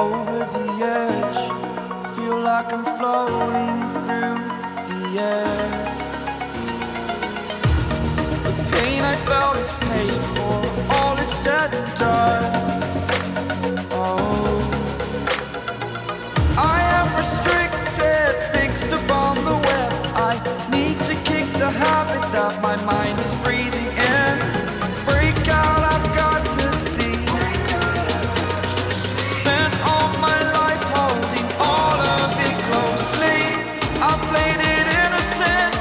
over the edge. Feel like I'm floating through the air. The pain I felt is paid for, all is said and done. Oh, I am restricted, fixed upon the web. I need to kick the habit that my mind is breathing in. Break out, I've got to see. Spent all my life holding all of it closely. I played it innocent,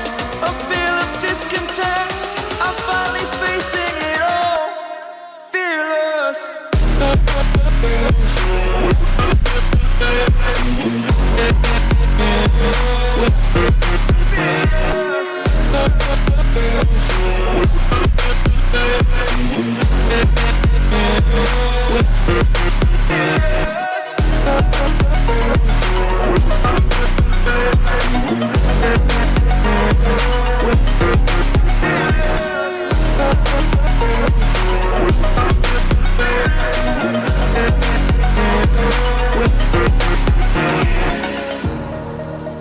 a feel of discontent. I'm finally facing it all, fearless.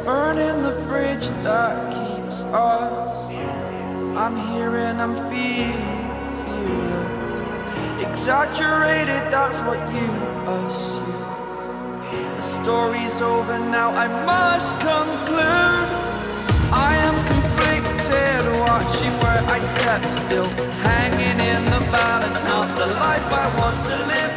Burning the bridge that keeps us. I'm here and I'm feeling fearless. Exaggerated, that's what you assume. The story's over now, I must conclude. I am conflicted, watching where I step still, hanging in the balance, not the life I want to live.